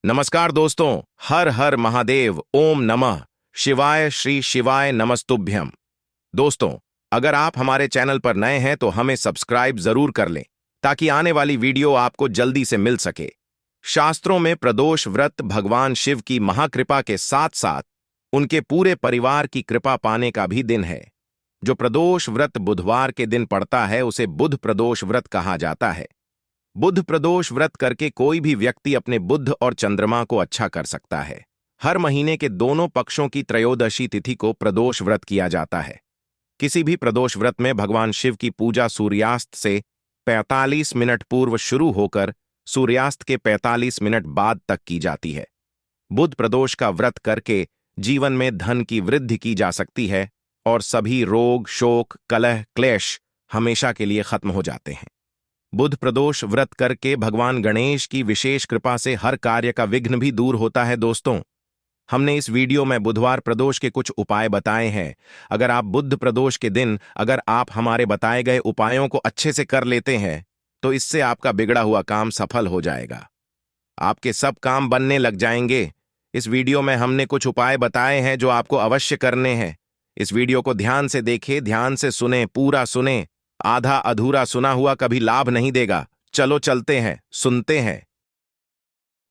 नमस्कार दोस्तों। हर हर महादेव। ओम नमः शिवाय। श्री शिवाय नमस्तुभ्यम। दोस्तों, अगर आप हमारे चैनल पर नए हैं तो हमें सब्सक्राइब जरूर कर लें ताकि आने वाली वीडियो आपको जल्दी से मिल सके। शास्त्रों में प्रदोष व्रत भगवान शिव की महाकृपा के साथ साथ उनके पूरे परिवार की कृपा पाने का भी दिन है। जो प्रदोष व्रत बुधवार के दिन पड़ता है उसे बुध प्रदोष व्रत कहा जाता है। बुध प्रदोष व्रत करके कोई भी व्यक्ति अपने बुध और चंद्रमा को अच्छा कर सकता है। हर महीने के दोनों पक्षों की त्रयोदशी तिथि को प्रदोष व्रत किया जाता है। किसी भी प्रदोष व्रत में भगवान शिव की पूजा सूर्यास्त से 45 मिनट पूर्व शुरू होकर सूर्यास्त के 45 मिनट बाद तक की जाती है। बुध प्रदोष का व्रत करके जीवन में धन की वृद्धि की जा सकती है और सभी रोग, शोक, कलह, क्लेश हमेशा के लिए खत्म हो जाते हैं। बुध प्रदोष व्रत करके भगवान गणेश की विशेष कृपा से हर कार्य का विघ्न भी दूर होता है। दोस्तों, हमने इस वीडियो में बुधवार प्रदोष के कुछ उपाय बताए हैं। अगर आप बुध प्रदोष के दिन आप हमारे बताए गए उपायों को अच्छे से कर लेते हैं तो इससे आपका बिगड़ा हुआ काम सफल हो जाएगा। आपके सब काम बनने लग जाएंगे। इस वीडियो में हमने कुछ उपाय बताए हैं जो आपको अवश्य करने हैं। इस वीडियो को ध्यान से देखें, ध्यान से सुने, पूरा सुने। आधा अधूरा सुना हुआ कभी लाभ नहीं देगा। चलो चलते हैं, सुनते हैं।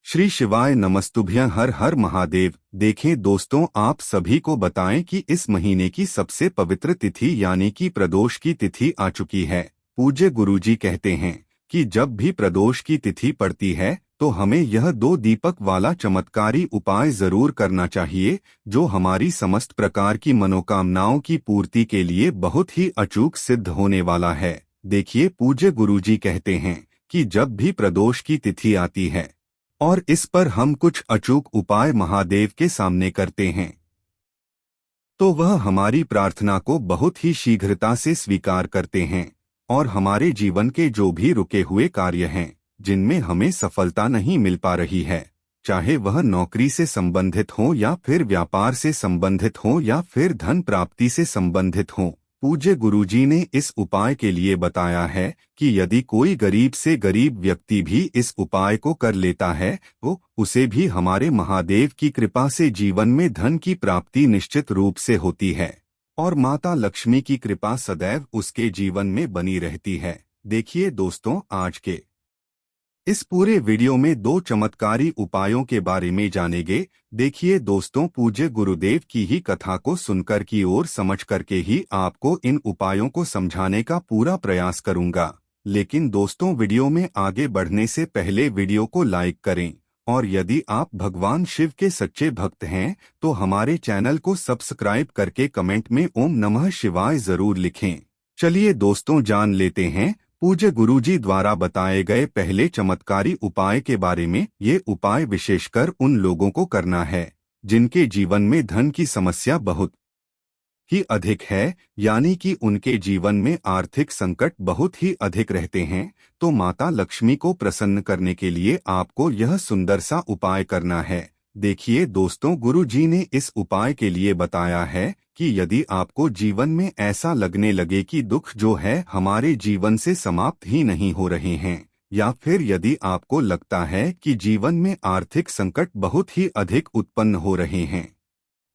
श्री शिवाय नमस्तुभ्यं। हर हर महादेव। देखें दोस्तों, आप सभी को बताएं कि इस महीने की सबसे पवित्र तिथि यानी कि प्रदोष की तिथि आ चुकी है। पूज्य गुरुजी कहते हैं कि जब भी प्रदोष की तिथि पड़ती है तो हमें यह 2 दीपक वाला चमत्कारी उपाय जरूर करना चाहिए जो हमारी समस्त प्रकार की मनोकामनाओं की पूर्ति के लिए बहुत ही अचूक सिद्ध होने वाला है। देखिए, पूज्य गुरुजी कहते हैं कि जब भी प्रदोष की तिथि आती है और इस पर हम कुछ अचूक उपाय महादेव के सामने करते हैं तो वह हमारी प्रार्थना को बहुत ही शीघ्रता से स्वीकार करते हैं और हमारे जीवन के जो भी रुके हुए कार्य हैं जिनमें हमें सफलता नहीं मिल पा रही है, चाहे वह नौकरी से संबंधित हो या फिर व्यापार से संबंधित हो या फिर धन प्राप्ति से संबंधित हो, पूज्य गुरुजी ने इस उपाय के लिए बताया है कि यदि कोई गरीब से गरीब व्यक्ति भी इस उपाय को कर लेता है तो उसे भी हमारे महादेव की कृपा से जीवन में धन की प्राप्ति निश्चित रूप से होती है और माता लक्ष्मी की कृपा सदैव उसके जीवन में बनी रहती है। देखिए दोस्तों, आज के इस पूरे वीडियो में 2 चमत्कारी उपायों के बारे में जानेंगे। देखिए दोस्तों, पूज्य गुरुदेव की ही कथा को सुनकर की और समझ करके ही आपको इन उपायों को समझाने का पूरा प्रयास करूंगा। लेकिन दोस्तों, वीडियो में आगे बढ़ने से पहले वीडियो को लाइक करें और यदि आप भगवान शिव के सच्चे भक्त हैं तो हमारे चैनल को सब्सक्राइब करके कमेंट में ओम नमः शिवाय जरूर लिखें। चलिए दोस्तों, जान लेते हैं पूज्य गुरुजी द्वारा बताए गए पहले चमत्कारी उपाय के बारे में। ये उपाय विशेषकर उन लोगों को करना है जिनके जीवन में धन की समस्या बहुत ही अधिक है, यानी कि उनके जीवन में आर्थिक संकट बहुत ही अधिक रहते हैं। तो माता लक्ष्मी को प्रसन्न करने के लिए आपको यह सुंदर सा उपाय करना है। देखिए दोस्तों, गुरुजी ने इस उपाय के लिए बताया है कि यदि आपको जीवन में ऐसा लगने लगे कि दुख जो है हमारे जीवन से समाप्त ही नहीं हो रहे हैं, या फिर यदि आपको लगता है कि जीवन में आर्थिक संकट बहुत ही अधिक उत्पन्न हो रहे हैं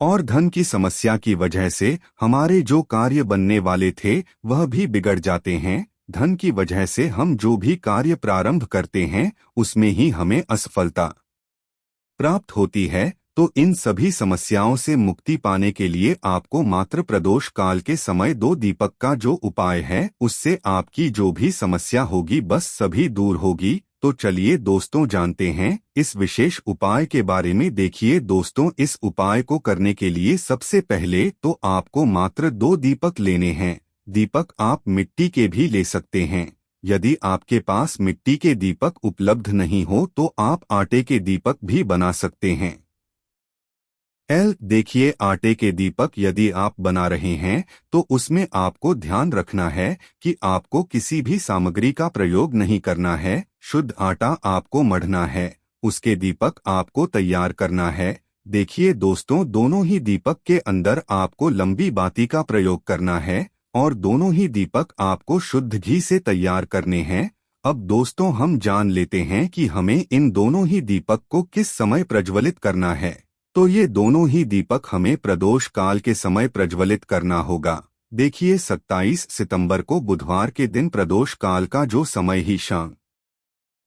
और धन की समस्या की वजह से हमारे जो कार्य बनने वाले थे वह भी बिगड़ जाते हैं, धन की वजह से हम जो भी कार्य प्रारंभ करते हैं उसमें ही हमें असफलता प्राप्त होती है, तो इन सभी समस्याओं से मुक्ति पाने के लिए आपको मात्र प्रदोष काल के समय 2 दीपक का जो उपाय है उससे आपकी जो भी समस्या होगी बस सभी दूर होगी। तो चलिए दोस्तों, जानते हैं इस विशेष उपाय के बारे में। देखिए दोस्तों, इस उपाय को करने के लिए सबसे पहले तो आपको मात्र 2 दीपक लेने हैं। दीपक आप मिट्टी के भी ले सकते हैं। यदि आपके पास मिट्टी के दीपक उपलब्ध नहीं हो तो आप आटे के दीपक भी बना सकते हैं। देखिए, आटे के दीपक यदि आप बना रहे हैं तो उसमें आपको ध्यान रखना है कि आपको किसी भी सामग्री का प्रयोग नहीं करना है। शुद्ध आटा आपको मढ़ना है, उसके दीपक आपको तैयार करना है। देखिए दोस्तों, दोनों ही दीपक के अंदर आपको लंबी बाती का प्रयोग करना है और दोनों ही दीपक आपको शुद्ध घी से तैयार करने हैं अब दोस्तों हम जान लेते हैं कि हमें इन दोनों ही दीपक को किस समय प्रज्वलित करना है। तो ये दोनों ही दीपक हमें प्रदोष काल के समय प्रज्वलित करना होगा। देखिए 27 सितंबर को बुधवार के दिन प्रदोष काल का जो समय ही शाम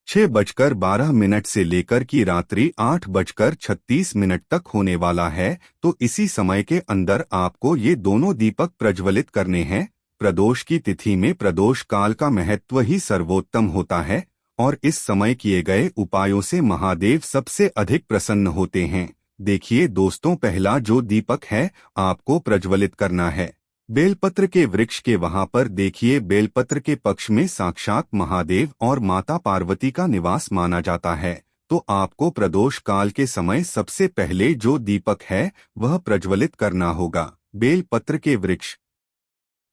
6:12 से लेकर की रात्रि 8:36 तक होने वाला है, तो इसी समय के अंदर आपको ये दोनों दीपक प्रज्वलित करने हैं। प्रदोष की तिथि में प्रदोष काल का महत्व ही सर्वोत्तम होता है और इस समय किए गए उपायों से महादेव सबसे अधिक प्रसन्न होते हैं। देखिए दोस्तों, पहला जो दीपक है आपको प्रज्वलित करना है बेलपत्र के वृक्ष के वहां पर। देखिए बेलपत्र के पक्ष में साक्षात महादेव और माता पार्वती का निवास माना जाता है, तो आपको प्रदोष काल के समय सबसे पहले जो दीपक है वह प्रज्वलित करना होगा बेलपत्र के वृक्ष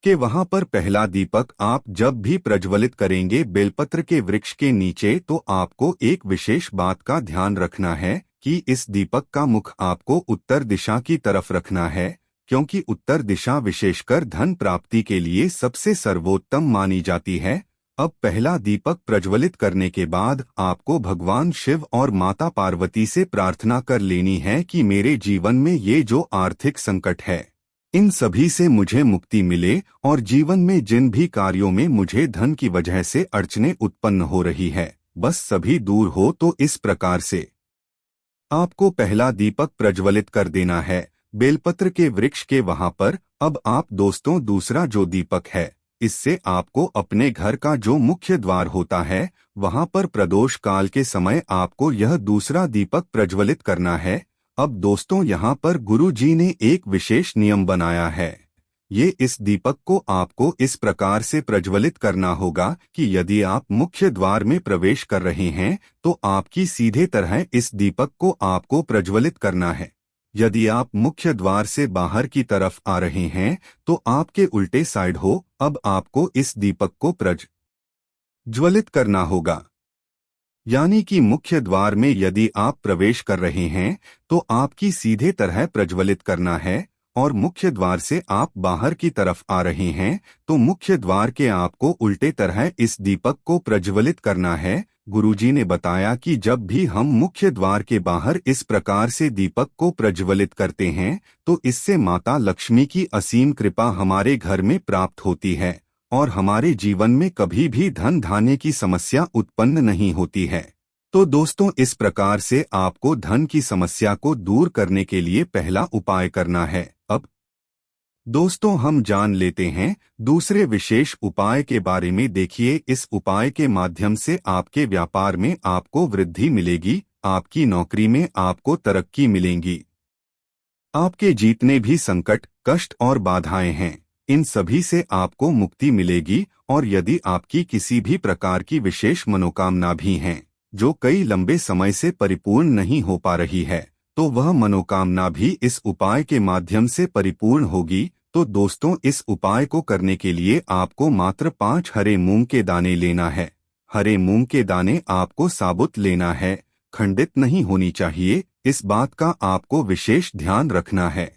के वहां पर। पहला दीपक आप जब भी प्रज्वलित करेंगे बेलपत्र के वृक्ष के नीचे, तो आपको एक विशेष बात का ध्यान रखना है कि इस दीपक का मुख आपको उत्तर दिशा की तरफ रखना है, क्योंकि उत्तर दिशा विशेषकर धन प्राप्ति के लिए सबसे सर्वोत्तम मानी जाती है। अब पहला दीपक प्रज्वलित करने के बाद आपको भगवान शिव और माता पार्वती से प्रार्थना कर लेनी है कि मेरे जीवन में ये जो आर्थिक संकट है इन सभी से मुझे मुक्ति मिले और जीवन में जिन भी कार्यों में मुझे धन की वजह से अड़चनें उत्पन्न हो रही है बस सभी दूर हो। तो इस प्रकार से आपको पहला दीपक प्रज्वलित कर देना है बेलपत्र के वृक्ष के वहां पर। अब आप दोस्तों दूसरा जो दीपक है, इससे आपको अपने घर का जो मुख्य द्वार होता है वहां पर प्रदोष काल के समय आपको यह दूसरा दीपक प्रज्वलित करना है। अब दोस्तों यहाँ पर गुरु जी ने एक विशेष नियम बनाया है। ये इस दीपक को आपको इस प्रकार से प्रज्वलित करना होगा कि यदि आप मुख्य द्वार में प्रवेश कर रहे हैं तो आपकी सीधे तरह इस दीपक को आपको प्रज्वलित करना है। यदि आप मुख्य द्वार से बाहर की तरफ आ रहे हैं तो आपके उल्टे साइड हो। अब आपको इस दीपक को प्रज्वलित करना होगा, यानी कि मुख्य द्वार में यदि आप प्रवेश कर रहे हैं तो आपकी सीधे तरह प्रज्वलित करना है, और मुख्य द्वार से आप बाहर की तरफ आ रहे हैं तो मुख्य द्वार के आपको उल्टे तरह इस दीपक को प्रज्वलित करना है। गुरुजी ने बताया कि जब भी हम मुख्य द्वार के बाहर इस प्रकार से दीपक को प्रज्वलित करते हैं तो इससे माता लक्ष्मी की असीम कृपा हमारे घर में प्राप्त होती है और हमारे जीवन में कभी भी धन धान्य की समस्या उत्पन्न नहीं होती है। तो दोस्तों इस प्रकार से आपको धन की समस्या को दूर करने के लिए पहला उपाय करना है। अब दोस्तों हम जान लेते हैं दूसरे विशेष उपाय के बारे में। देखिए इस उपाय के माध्यम से आपके व्यापार में आपको वृद्धि मिलेगी, आपकी नौकरी में आपको तरक्की मिलेंगी, आपके जितने भी संकट कष्ट और बाधाएं हैं इन सभी से आपको मुक्ति मिलेगी। और यदि आपकी किसी भी प्रकार की विशेष मनोकामना भी हैं जो कई लंबे समय से परिपूर्ण नहीं हो पा रही है तो वह मनोकामना भी इस उपाय के माध्यम से परिपूर्ण होगी। तो दोस्तों इस उपाय को करने के लिए आपको मात्र 5 हरे मूंग के दाने लेना है। हरे मूंग के दाने आपको साबुत लेना है, खंडित नहीं होनी चाहिए, इस बात का आपको विशेष ध्यान रखना है।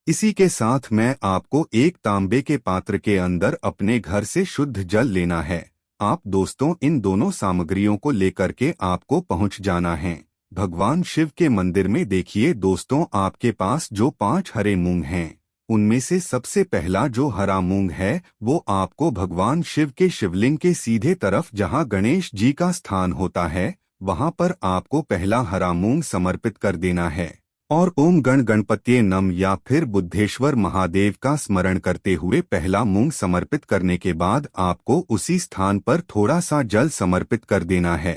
इसी के साथ मैं आपको एक तांबे के पात्र के अंदर अपने घर से शुद्ध जल लेना है। आप दोस्तों इन दोनों सामग्रियों को लेकर के आपको पहुंच जाना है भगवान शिव के मंदिर में। देखिए दोस्तों आपके पास जो 5 हरे मूंग हैं उनमें से सबसे पहला जो हरा मूंग है वो आपको भगवान शिव के शिवलिंग के सीधे तरफ जहां गणेश जी का स्थान होता है वहां पर आपको पहला हरा मूंग समर्पित कर देना है। और ओम गण गणपत्ये नम या फिर बुद्धेश्वर महादेव का स्मरण करते हुए पहला मूंग समर्पित करने के बाद आपको उसी स्थान पर थोड़ा सा जल समर्पित कर देना है।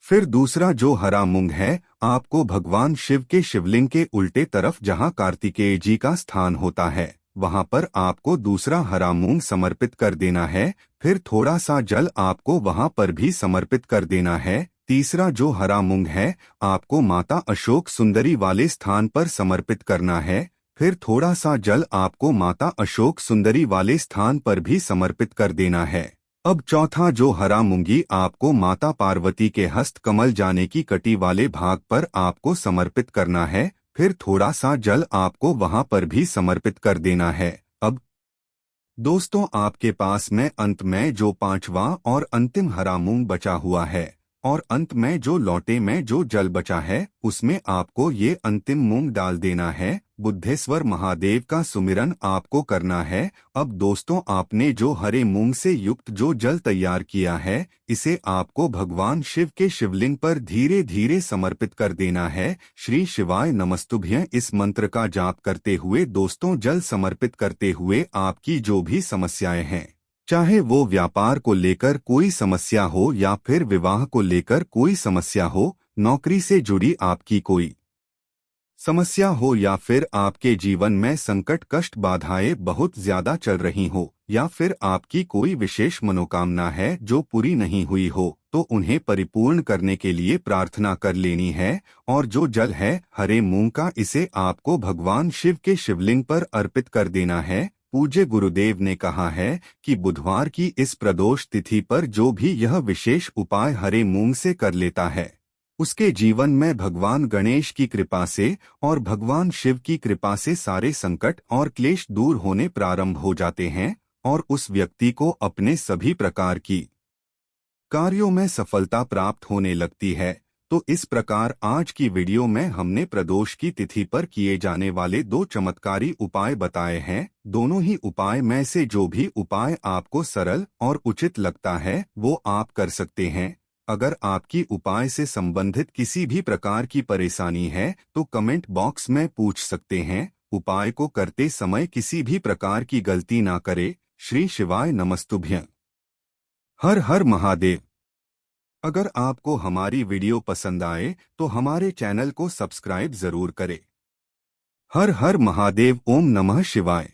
फिर दूसरा जो हरा मूंग है आपको भगवान शिव के शिवलिंग के उल्टे तरफ जहां कार्तिकेय जी का स्थान होता है वहां पर आपको दूसरा हरा मूंग समर्पित कर देना है। फिर थोड़ा सा जल आपको वहां पर भी समर्पित कर देना है। तीसरा जो हरा मूंग है आपको माता अशोक सुंदरी वाले स्थान पर समर्पित करना है। फिर थोड़ा सा जल आपको माता अशोक सुंदरी वाले स्थान पर भी समर्पित कर देना है। अब चौथा जो हरा मूंगी आपको माता पार्वती के हस्त कमल जाने की कटी वाले भाग पर आपको समर्पित करना है। फिर थोड़ा सा जल आपको वहां पर भी समर्पित कर देना है। अब दोस्तों, आपके पास में अंत में जो पांचवा और अंतिम हरा मूंग बचा हुआ है और अंत में जो लौटे में जो जल बचा है, उसमें आपको ये अंतिम मूंग डाल देना है। बुद्धेश्वर महादेव का सुमिरन आपको करना है। अब दोस्तों, आपने जो हरे मूंग से युक्त जो जल तैयार किया है, इसे आपको भगवान शिव के शिवलिंग पर धीरे धीरे समर्पित कर देना है। श्री शिवाय नमस्तुभ्यं इस मंत्र का जाप करते हुए दोस्तों, जल समर्पित करते हुए आपकी जो भी समस्याएं हैं, चाहे वो व्यापार को लेकर कोई समस्या हो या फिर विवाह को लेकर कोई समस्या हो, नौकरी से जुड़ी आपकी कोई समस्या हो या फिर आपके जीवन में संकट कष्ट बाधाएं बहुत ज्यादा चल रही हो या फिर आपकी कोई विशेष मनोकामना है जो पूरी नहीं हुई हो, तो उन्हें परिपूर्ण करने के लिए प्रार्थना कर लेनी है। और जो जल है हरे मूंग का, इसे आपको भगवान शिव के शिवलिंग पर अर्पित कर देना है। पूज्य गुरुदेव ने कहा है कि बुधवार की इस प्रदोष तिथि पर जो भी यह विशेष उपाय हरे मूंग से कर लेता है, उसके जीवन में भगवान गणेश की कृपा से और भगवान शिव की कृपा से सारे संकट और क्लेश दूर होने प्रारंभ हो जाते हैं और उस व्यक्ति को अपने सभी प्रकार की कार्यों में सफलता प्राप्त होने लगती है। तो इस प्रकार आज की वीडियो में हमने प्रदोष की तिथि पर किए जाने वाले 2 चमत्कारी उपाय बताए हैं। दोनों ही उपाय में से जो भी उपाय आपको सरल और उचित लगता है, वो आप कर सकते हैं। अगर आपकी उपाय से संबंधित किसी भी प्रकार की परेशानी है तो कमेंट बॉक्स में पूछ सकते हैं। उपाय को करते समय किसी भी प्रकार की गलती ना करे। श्री शिवाय नमस्तुभ्यं। हर हर महादेव। अगर आपको हमारी वीडियो पसंद आए तो हमारे चैनल को सब्सक्राइब जरूर करें। हर हर महादेव। ओम नमः शिवाय।